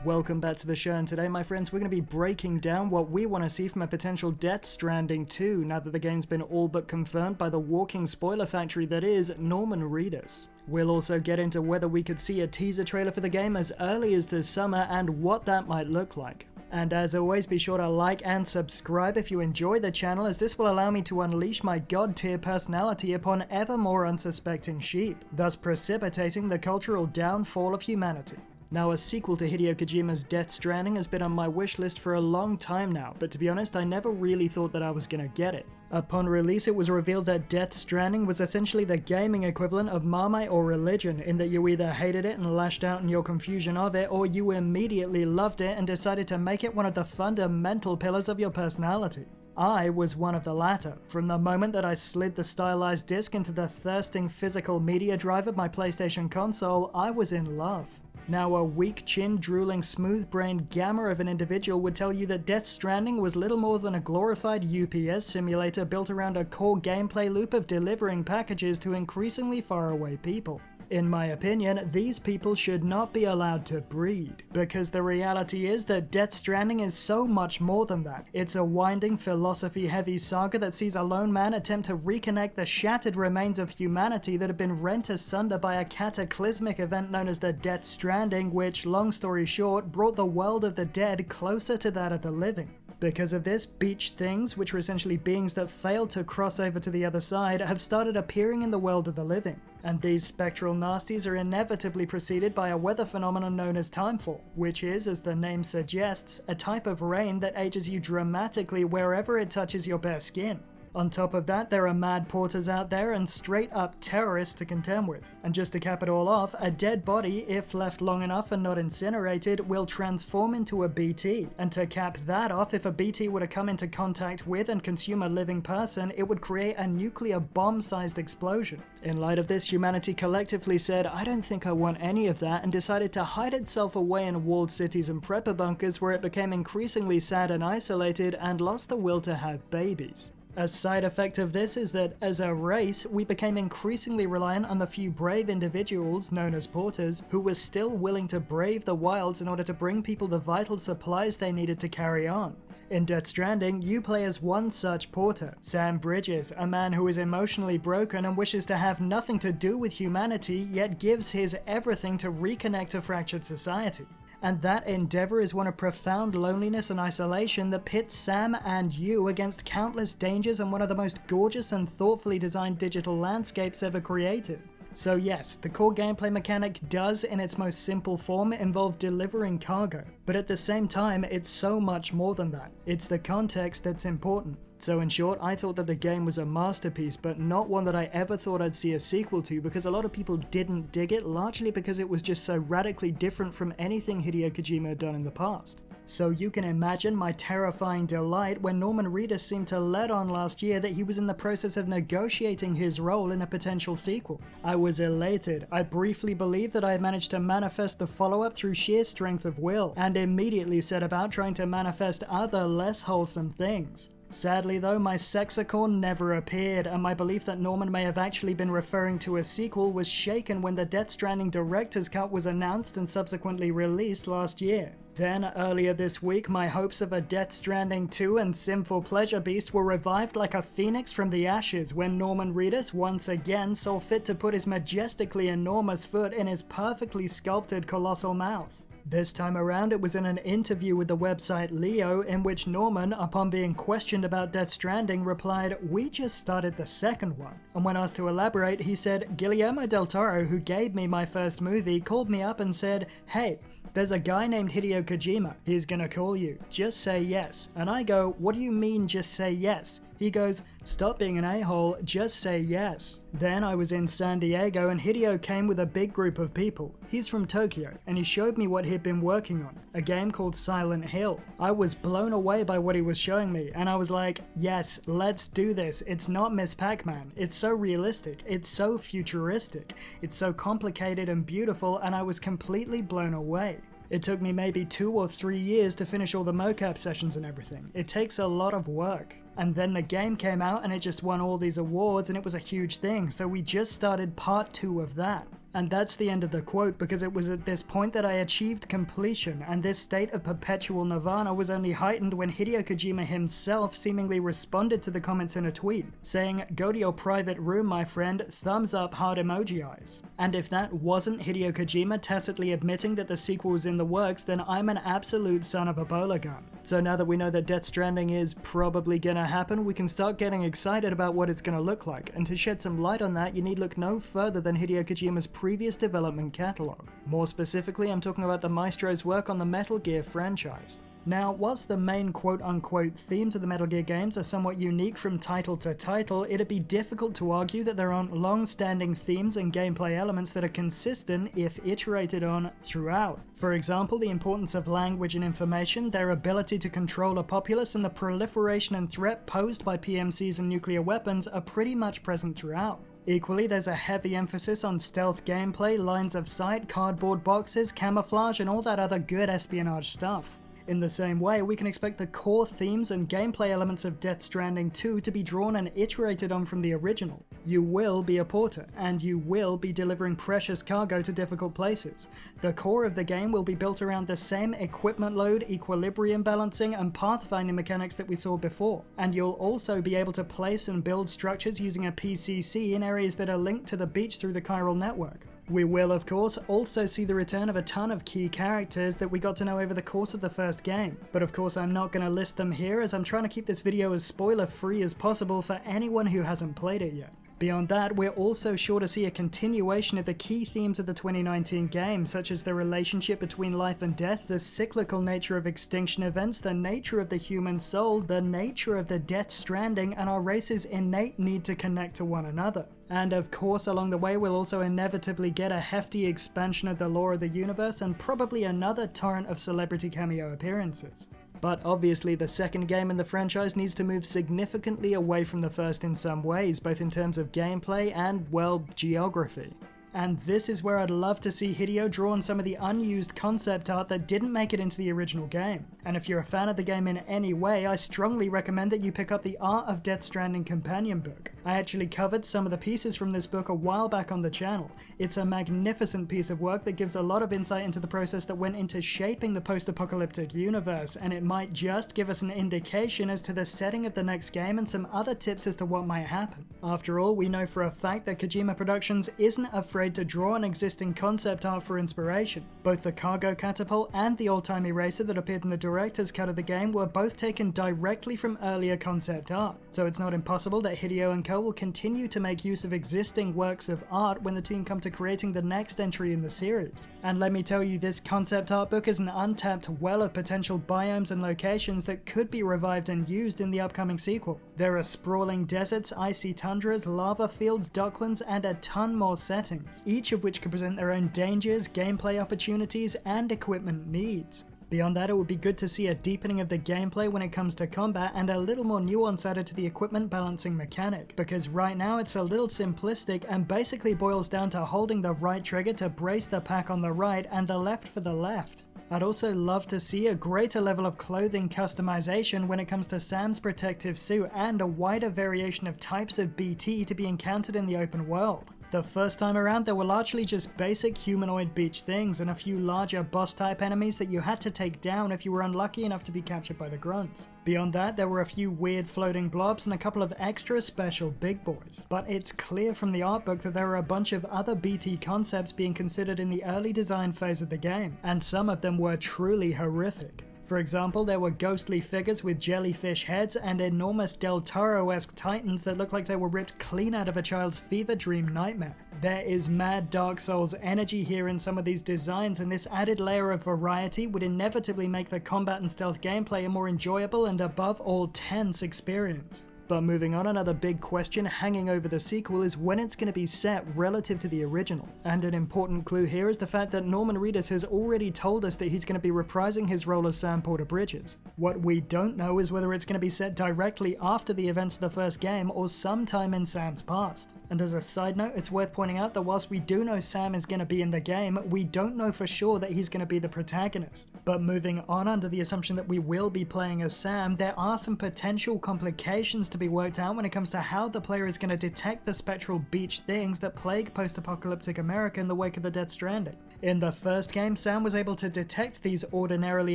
Welcome back to the show, and today, my friends, we're going to be breaking down what we want to see from a potential Death Stranding 2 now that the game's been all but confirmed by the walking spoiler factory that is Norman Reedus. We'll also get into whether we could see a teaser trailer for the game as early as this summer and what that might look like. And as always, be sure to like and subscribe if you enjoy the channel, as this will allow me to unleash my god-tier personality upon ever more unsuspecting sheep, thus precipitating the cultural downfall of humanity. Now, a sequel to Hideo Kojima's Death Stranding has been on my wish list for a long time now, but to be honest, I never really thought that I was gonna get it. Upon release, it was revealed that Death Stranding was essentially the gaming equivalent of Marmite or religion, in that you either hated it and lashed out in your confusion of it, or you immediately loved it and decided to make it one of the fundamental pillars of your personality. I was one of the latter. From the moment that I slid the stylized disc into the thirsting physical media drive of my PlayStation console, I was in love. Now, a weak chin drooling smooth-brained gamma of an individual would tell you that Death Stranding was little more than a glorified UPS simulator built around a core gameplay loop of delivering packages to increasingly faraway people. In my opinion, these people should not be allowed to breed, because the reality is that Death Stranding is so much more than that. It's a winding, philosophy-heavy saga that sees a lone man attempt to reconnect the shattered remains of humanity that have been rent asunder by a cataclysmic event known as the Death Stranding, which, long story short, brought the world of the dead closer to that of the living. Because of this, beach things, which were essentially beings that failed to cross over to the other side, have started appearing in the world of the living. And these spectral nasties are inevitably preceded by a weather phenomenon known as timefall, which is, as the name suggests, a type of rain that ages you dramatically wherever it touches your bare skin. On top of that, there are mad porters out there and straight-up terrorists to contend with. And just to cap it all off, a dead body, if left long enough and not incinerated, will transform into a BT. And to cap that off, if a BT were to come into contact with and consume a living person, it would create a nuclear bomb-sized explosion. In light of this, humanity collectively said, "I don't think I want any of that," and decided to hide itself away in walled cities and prepper bunkers, where it became increasingly sad and isolated and lost the will to have babies. A side effect of this is that, as a race, we became increasingly reliant on the few brave individuals, known as porters, who were still willing to brave the wilds in order to bring people the vital supplies they needed to carry on. In Death Stranding, you play as one such porter, Sam Bridges, a man who is emotionally broken and wishes to have nothing to do with humanity, yet gives his everything to reconnect a fractured society. And that endeavor is one of profound loneliness and isolation that pits Sam and you against countless dangers and one of the most gorgeous and thoughtfully designed digital landscapes ever created. So yes, the core gameplay mechanic does, in its most simple form, involve delivering cargo, but at the same time, it's so much more than that. It's the context that's important. So in short, I thought that the game was a masterpiece, but not one that I ever thought I'd see a sequel to, because a lot of people didn't dig it, largely because it was just so radically different from anything Hideo Kojima had done in the past. So you can imagine my terrifying delight when Norman Reedus seemed to let on last year that he was in the process of negotiating his role in a potential sequel. I was elated. I briefly believed that I had managed to manifest the follow-up through sheer strength of will, and immediately set about trying to manifest other less wholesome things. Sadly though, my sexicorn never appeared, and my belief that Norman may have actually been referring to a sequel was shaken when the Death Stranding director's cut was announced and subsequently released last year. Then, earlier this week, my hopes of a Death Stranding 2 and Sinful Pleasure Beast were revived like a phoenix from the ashes when Norman Reedus once again saw fit to put his majestically enormous foot in his perfectly sculpted colossal mouth. This time around, it was in an interview with the website Leo, in which Norman, upon being questioned about Death Stranding, replied, "We just started the second one." And when asked to elaborate, he said, "Guillermo del Toro, who gave me my first movie, called me up and said, 'Hey, there's a guy named Hideo Kojima. He's gonna call you. Just say yes.' And I go, 'What do you mean, just say yes?' He goes, 'Stop being an a-hole, just say yes.' Then I was in San Diego and Hideo came with a big group of people. He's from Tokyo, and he showed me what he'd been working on, a game called Silent Hill. I was blown away by what he was showing me, and I was like, yes, let's do this. It's not Miss Pac-Man. It's so realistic. It's so futuristic. It's so complicated and beautiful, and I was completely blown away. It took me maybe 2 or 3 years to finish all the mocap sessions and everything. It takes a lot of work. And then the game came out and it just won all these awards and it was a huge thing, so we just started part 2 of that. And that's the end of the quote, because it was at this point that I achieved completion, and this state of perpetual nirvana was only heightened when Hideo Kojima himself seemingly responded to the comments in a tweet, saying, "Go to your private room, my friend, thumbs up, heart emoji eyes." And if that wasn't Hideo Kojima tacitly admitting that the sequel was in the works, then I'm an absolute son of a bowler gun. So now that we know that Death Stranding is probably gonna happen, we can start getting excited about what it's gonna look like, and to shed some light on that, you need look no further than Hideo Kojima's previous development catalog. More specifically, I'm talking about the maestro's work on the Metal Gear franchise. Now, whilst the main quote-unquote themes of the Metal Gear games are somewhat unique from title to title, it'd be difficult to argue that there aren't long-standing themes and gameplay elements that are consistent, if iterated on, throughout. For example, the importance of language and information, their ability to control a populace, and the proliferation and threat posed by PMCs and nuclear weapons are pretty much present throughout. Equally, there's a heavy emphasis on stealth gameplay, lines of sight, cardboard boxes, camouflage, and all that other good espionage stuff. In the same way, we can expect the core themes and gameplay elements of Death Stranding 2 to be drawn and iterated on from the original. You will be a porter, and you will be delivering precious cargo to difficult places. The core of the game will be built around the same equipment load, equilibrium balancing, and pathfinding mechanics that we saw before. And you'll also be able to place and build structures using a PCC in areas that are linked to the beach through the chiral network. We will, of course, also see the return of a ton of key characters that we got to know over the course of the first game. But of course, I'm not going to list them here, as I'm trying to keep this video as spoiler-free as possible for anyone who hasn't played it yet. Beyond that, we're also sure to see a continuation of the key themes of the 2019 game, such as the relationship between life and death, the cyclical nature of extinction events, the nature of the human soul, the nature of the Death Stranding, and our race's innate need to connect to one another. And of course, along the way, we'll also inevitably get a hefty expansion of the lore of the universe and probably another torrent of celebrity cameo appearances. But obviously the second game in the franchise needs to move significantly away from the first in some ways, both in terms of gameplay and, well, geography. And this is where I'd love to see Hideo draw on some of the unused concept art that didn't make it into the original game. And if you're a fan of the game in any way, I strongly recommend that you pick up the Art of Death Stranding companion book. I actually covered some of the pieces from this book a while back on the channel. It's a magnificent piece of work that gives a lot of insight into the process that went into shaping the post-apocalyptic universe, and it might just give us an indication as to the setting of the next game and some other tips as to what might happen. After all, we know for a fact that Kojima Productions isn't afraid to draw on existing concept art for inspiration. Both the cargo catapult and the old-time eraser that appeared in the director's cut of the game were both taken directly from earlier concept art, so it's not impossible that Hideo and co will continue to make use of existing works of art when the team come to creating the next entry in the series. And let me tell you, this concept art book is an untapped well of potential biomes and locations that could be revived and used in the upcoming sequel. There are sprawling deserts, icy tundras, lava fields, docklands, and a ton more settings, each of which could present their own dangers, gameplay opportunities, and equipment needs. Beyond that, it would be good to see a deepening of the gameplay when it comes to combat and a little more nuance added to the equipment balancing mechanic, because right now it's a little simplistic and basically boils down to holding the right trigger to brace the pack on the right and the left for the left. I'd also love to see a greater level of clothing customization when it comes to Sam's protective suit and a wider variation of types of BT to be encountered in the open world. The first time around, there were largely just basic humanoid beach things and a few larger boss-type enemies that you had to take down if you were unlucky enough to be captured by the grunts. Beyond that, there were a few weird floating blobs and a couple of extra special big boys. But it's clear from the art book that there are a bunch of other BT concepts being considered in the early design phase of the game, and some of them were truly horrific. For example, there were ghostly figures with jellyfish heads and enormous Del Toro-esque titans that looked like they were ripped clean out of a child's fever dream nightmare. There is mad Dark Souls energy here in some of these designs, and this added layer of variety would inevitably make the combat and stealth gameplay a more enjoyable and above all tense experience. But moving on, another big question hanging over the sequel is when it's going to be set relative to the original. And an important clue here is the fact that Norman Reedus has already told us that he's going to be reprising his role as Sam Porter Bridges. What we don't know is whether it's going to be set directly after the events of the first game or sometime in Sam's past. And as a side note, it's worth pointing out that whilst we do know Sam is going to be in the game, we don't know for sure that he's going to be the protagonist. But moving on, under the assumption that we will be playing as Sam, there are some potential complications to be worked out when it comes to how the player is going to detect the spectral beach things that plague post-apocalyptic America in the wake of the Death Stranding. In the first game, Sam was able to detect these ordinarily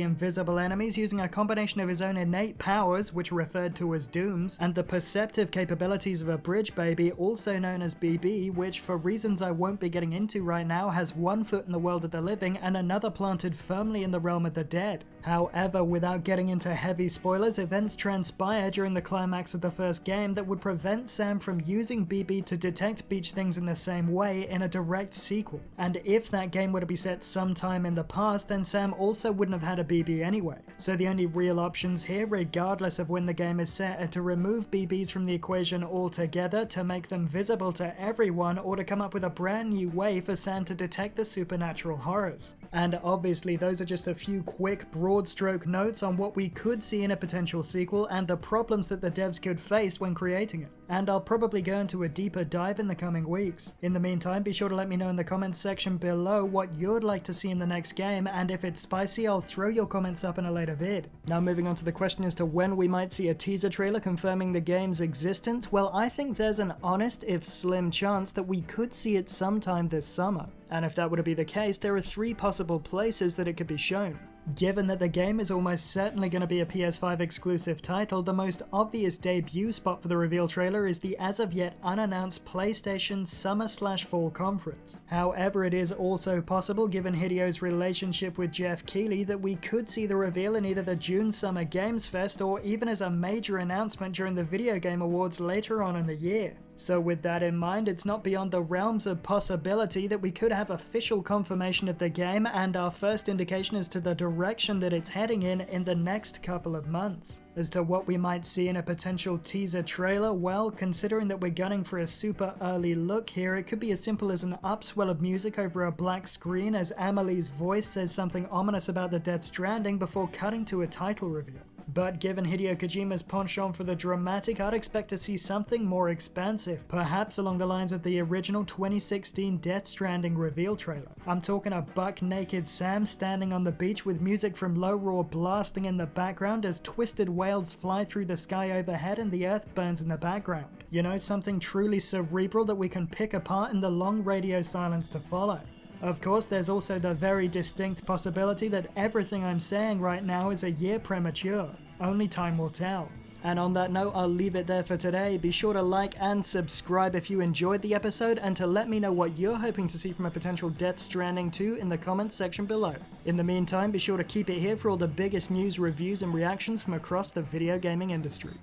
invisible enemies using a combination of his own innate powers, which are referred to as dooms, and the perceptive capabilities of a bridge baby, also known as BB, which for reasons I won't be getting into right now has one foot in the world of the living and another planted firmly in the realm of the dead. However, without getting into heavy spoilers, events transpire during the climax of the first game that would prevent Sam from using BB to detect beach things in the same way in a direct sequel. And if that game were to be set sometime in the past, then Sam also wouldn't have had a BB anyway. So the only real options here, regardless of when the game is set, are to remove BBs from the equation altogether, to make them visible to everyone, or to come up with a brand new way for Sam to detect the supernatural horrors. And obviously those are just a few quick broad stroke notes on what we could see in a potential sequel and the problems that the devs could face when creating it. And I'll probably go into a deeper dive in the coming weeks. In the meantime, be sure to let me know in the comments section below what you'd like to see in the next game, and if it's spicy, I'll throw your comments up in a later vid. Now moving on to the question as to when we might see a teaser trailer confirming the game's existence, well, I think there's an honest if slim chance that we could see it sometime this summer. And if that were to be the case, there are 3 possible places that it could be shown. Given that the game is almost certainly going to be a PS5 exclusive title, the most obvious debut spot for the reveal trailer is the as of yet unannounced PlayStation Summer/Fall conference. However, it is also possible, given Hideo's relationship with Jeff Keighley, that we could see the reveal in either the June Summer Games Fest or even as a major announcement during the Video Game Awards later on in the year. So with that in mind, it's not beyond the realms of possibility that we could have official confirmation of the game and our first indication as to the direction that it's heading in the next couple of months. As to what we might see in a potential teaser trailer, well, considering that we're gunning for a super early look here, it could be as simple as an upswell of music over a black screen as Amelie's voice says something ominous about the Death Stranding before cutting to a title reveal. But given Hideo Kojima's penchant for the dramatic, I'd expect to see something more expansive, perhaps along the lines of the original 2016 Death Stranding reveal trailer. I'm talking a buck-naked Sam standing on the beach with music from Low Roar blasting in the background as twisted whales fly through the sky overhead and the earth burns in the background. You know, something truly cerebral that we can pick apart in the long radio silence to follow. Of course, there's also the very distinct possibility that everything I'm saying right now is a year premature. Only time will tell. And on that note, I'll leave it there for today. Be sure to like and subscribe if you enjoyed the episode, and to let me know what you're hoping to see from a potential Death Stranding 2 in the comments section below. In the meantime, be sure to keep it here for all the biggest news, reviews, and reactions from across the video gaming industry.